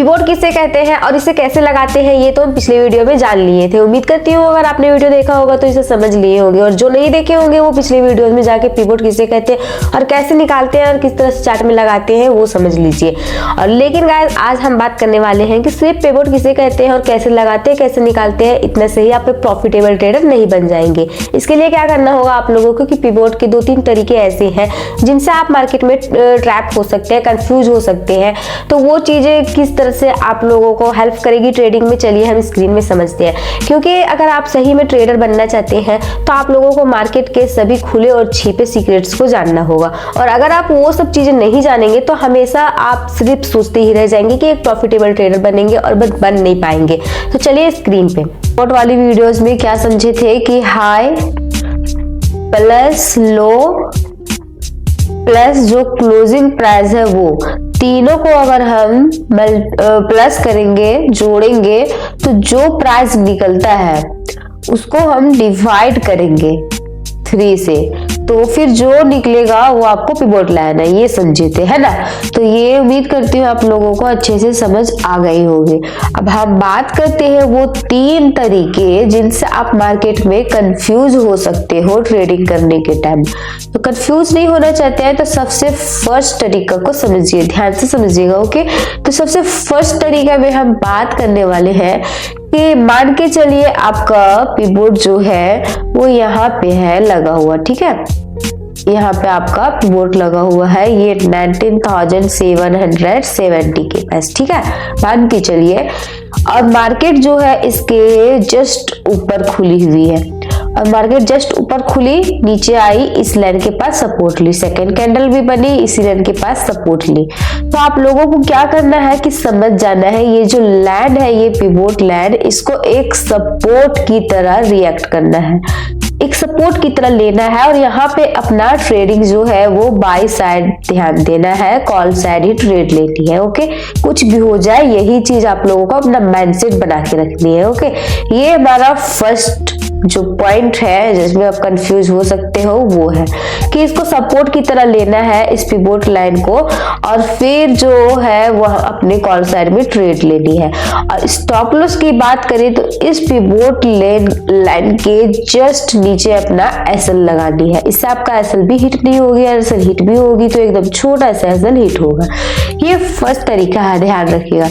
Pivot किसे कहते हैं और इसे कैसे लगाते हैं ये तो हम पिछले वीडियो में जान लिए थे। उम्मीद करती हूँ अगर आपने वीडियो देखा होगा तो इसे समझ लिए होंगे, और जो नहीं देखे होंगे वो पिछले वीडियो में जाके पिवोट किसे कहते हैं और कैसे निकालते हैं और किस तरह से चार्ट में लगाते हैं वो समझ लीजिए। और लेकिन गाइस आज हम बात करने वाले हैं कि सिर्फ पिवोट किसे कहते हैं और कैसे लगाते हैं कैसे निकालते हैं, इतने से ही आप प्रॉफिटेबल ट्रेडर नहीं बन जाएंगे। इसके लिए क्या करना होगा आप लोगों को कि पिवोट के 2-3 तरीके ऐसे हैं जिनसे आप मार्केट में ट्रैप हो सकते हैं, कंफ्यूज हो सकते हैं। तो वो चीजें किस तरह से आप लोगों को हेल्प करेगी ट्रेडिंग में, चलिए हम स्क्रीन में समझते हैं। क्योंकि अगर आप सही में ट्रेडर बनना चाहते हैं तो आप लोगों को मार्केट के सभी खुले और छिपे सीक्रेट्स को जानना होगा, और अगर आप वो सब चीजें नहीं जानेंगे तो हमेशा आप सिर्फ सोचते ही रह जाएंगे कि एक प्रॉफिटेबल ट्रेडर बनेंगे और बस बन नहीं पाएंगे। तो चलिए स्क्रीन पे पिवोट वाली वीडियोस में क्या समझे थे कि हाई प्लस लो प्लस जो क्लोजिंग प्राइस है वो तीनों को अगर हम प्लस करेंगे, जोड़ेंगे, तो जो प्राइस निकलता है उसको हम डिवाइड करेंगे 3 से, तो फिर जो निकलेगा वो आपको पिवोट लाना है, ये समझे थे, है ना। तो ये उम्मीद करती हूँ आप लोगों को अच्छे से समझ आ गई होगी। अब हम बात करते हैं वो 3 तरीके जिनसे आप मार्केट में कंफ्यूज हो सकते हो ट्रेडिंग करने के टाइम। तो कंफ्यूज नहीं होना चाहते हैं तो सबसे फर्स्ट तरीका को समझिए, ध्यान से समझिएगा, ओके। तो सबसे फर्स्ट तरीका में हम बात करने वाले हैं कि मान के चलिए आपका पिवोट जो है वो यहाँ पे है लगा हुआ, ठीक है। यहाँ पे आपका पिवोट लगा हुआ है, ये 19,770 के पास, ठीक है, मान के चलिए। और मार्केट जो है इसके जस्ट ऊपर खुली हुई है, और मार्केट जस्ट ऊपर खुली, नीचे आई, इस लाइन के पास सपोर्ट ली, सेकेंड कैंडल भी बनी, इसी लाइन के पास सपोर्ट ली। तो आप लोगों को क्या करना है कि समझ जाना है ये जो लैंड है, ये पिवोट लैंड, इसको एक सपोर्ट की तरह रिएक्ट करना है, एक सपोर्ट की तरह लेना है, और यहाँ पे अपना ट्रेडिंग जो है वो बाय साइड ध्यान देना है, कॉल साइड ही ट्रेड लेनी है, ओके। कुछ भी हो जाए यही चीज आप लोगों को अपना माइंडसेट बना के रखनी है, ओके। ये हमारा फर्स्ट जो पॉइंट है जिसमें आप कंफ्यूज हो सकते हो वो है कि इसको सपोर्ट की तरह लेना है, इस पिवोट लाइन को, और फिर जो है वह अपने कॉल साइड में ट्रेड लेनी है। और स्टॉप लॉस की बात करें तो इस पिवोट लाइन के जस्ट नीचे अपना एसएल लगानी है। इससे आपका एसएल भी हिट नहीं होगी, और एसएल हिट भी होगी तो एकदम छोटा सा एसएल हिट होगा। ये फर्स्ट तरीका है, ध्यान रखिएगा।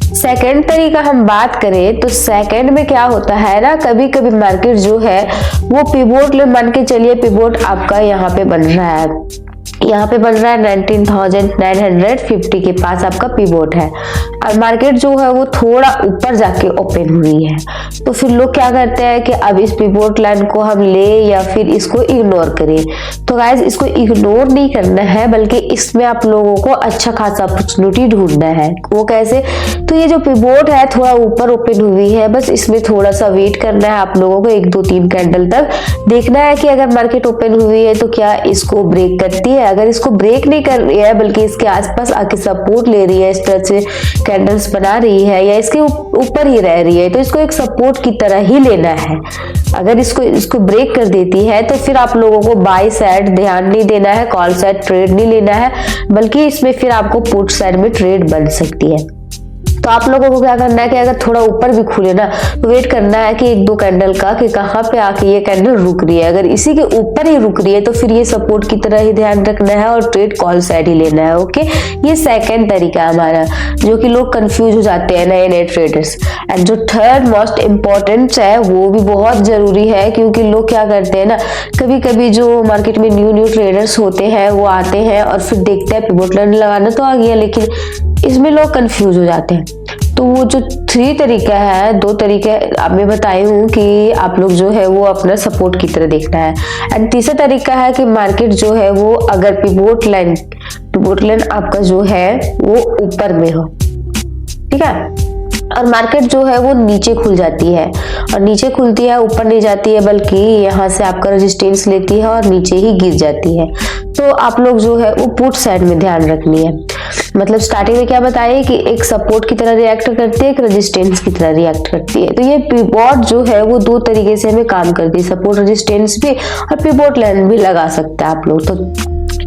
सेकंड तरीका हम बात करें तो सेकंड में क्या होता है ना, कभी कभी मार्केट जो है वो पिवोट ले, मान के चलिए पिवोट आपका यहाँ पे बन रहा है, यहाँ पे बन रहा है 19,950 के पास आपका पिवोट है, और मार्केट जो है वो थोड़ा ऊपर जाके ओपन हुई है। तो फिर लोग क्या करते हैं कि अब इस पिवोट लाइन को हम ले या फिर इसको इग्नोर करें। तो गाइस इसको इग्नोर नहीं करना है, बल्कि इसमें आप लोगों को अच्छा खासा अपॉर्चुनिटी ढूंढना है। वो कैसे? तो ये जो पिवोट है थोड़ा ऊपर ओपन हुई है, बस इसमें थोड़ा सा वेट करना है आप लोगों को, 1-2-3 कैंडल तक देखना है कि अगर मार्केट ओपन हुई है तो क्या इसको ब्रेक करती है। अगर इसको ब्रेक नहीं कर रही है बल्कि इसके आसपास आके सपोर्ट ले रही है, इस तरह से कैंडल्स बना रही है, या इसके ऊपर ही रह रही है, तो इसको एक सपोर्ट की तरह ही लेना है। अगर इसको ब्रेक कर देती है तो फिर आप लोगों को बाय साइड ध्यान नहीं देना है, कॉल साइड ट्रेड नहीं लेना है, बल्कि इसमें फिर आपको पुट साइड में ट्रेड बन सकती है। तो आप लोगों को क्या करना है कि अगर थोड़ा ऊपर भी खुले ना तो वेट करना है कि 1-2 कैंडल का कि कहाँ पे आके ये कैंडल रुक रही है। अगर इसी के ऊपर ही रुक रही है तो फिर ये सपोर्ट की तरह ही ध्यान रखना है और ट्रेड कॉल साइड ही लेना है, ओके। ये सेकंड तरीका है हमारा, जो कि लोग कंफ्यूज हो जाते हैं नए ट्रेडर्स। एंड जो थर्ड मोस्ट इम्पोर्टेंट है वो भी बहुत जरूरी है, क्योंकि लोग क्या करते हैं ना, कभी कभी जो मार्केट में न्यू ट्रेडर्स होते हैं वो आते हैं और फिर देखते हैं पिवोट लाइन लगाना तो आ गया, लेकिन इसमें लोग कंफ्यूज हो जाते हैं। तो वो जो 3 तरीका है, 2 तरीके अब मैं बताई हूँ कि आप लोग जो है वो अपना सपोर्ट की तरह देखना है। एंड तीसरा तरीका है कि मार्केट जो है वो अगर पिवोट लाइन आपका जो है वो ऊपर में हो, ठीक है, और मार्केट जो है वो नीचे खुल जाती है, और नीचे खुलती है, ऊपर नहीं जाती है, बल्कि यहाँ से आपका रेजिस्टेंस लेती है और नीचे ही गिर जाती है, तो आप लोग जो है वो पुट साइड में ध्यान रखनी है। मतलब स्टार्टिंग में क्या बताइए कि एक सपोर्ट की तरह रिएक्ट करती है, एक रेजिस्टेंस की तरह रिएक्ट करती है। तो ये पिवोट जो है वो 2 तरीके से हमें काम करती है, सपोर्ट रेजिस्टेंस भी और पिवोट लाइन भी लगा सकते हैं आप लोग। तो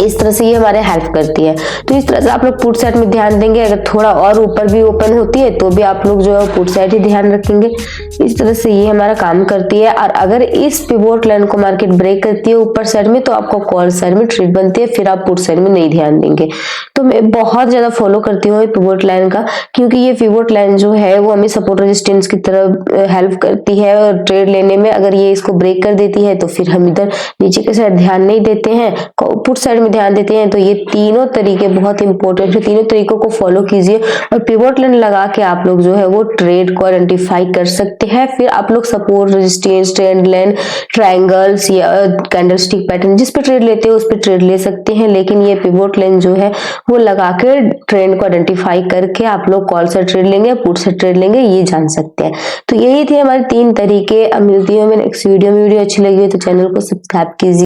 इस तरह से ये हमारे हेल्प करती है। तो इस तरह से आप लोग पुट साइड में ध्यान देंगे। अगर थोड़ा और ऊपर भी ओपन होती है तो भी आप लोग जो है पुट साइड ही ध्यान रखेंगे। इस तरह से ये हमारा काम करती है। और अगर इस पिवोट लाइन को मार्केट ब्रेक करती है ऊपर साइड में तो आपको कॉल साइड में ट्रेड बनती है, फिर आप पुट साइड में नहीं ध्यान देंगे। तो मैं बहुत ज्यादा फॉलो करती हूँ पिवोट लाइन का, क्योंकि ये पिवोट लाइन जो है वो हमें सपोर्ट रेजिस्टेंस की तरह हेल्प करती है और ट्रेड लेने में। अगर ये इसको ब्रेक कर देती है तो फिर हम इधर नीचे के साइड ध्यान नहीं देते हैं, पुट साइड में ध्यान देते हैं। तो ये तीनों तरीके बहुत इंपॉर्टेंट है, तीनों तरीकों को फॉलो कीजिए और पिवोट लाइन लगा के आप लोग जो है वो ट्रेड को आइडेंटिफाई कर सकते हैं। फिर आप लोग support resistance trend line triangles या कैंडलस्टिक पैटर्न जिस पे ट्रेड लेते हो उस पे ट्रेड ले सकते हैं, लेकिन ये पिवोट लाइन जो है वो लगा के ट्रेंड को आइडेंटिफाई करके आप लोग कॉल से ट्रेड लेंगे, पुट से ट्रेड लेंगे, ये जान सकते हैं। तो यही थे हमारे 3 तरीके। अब मिलती है मैं नेक्स्ट वीडियो में। वीडियो अच्छी लगी हो तो चैनल को सब्सक्राइब कीजिए।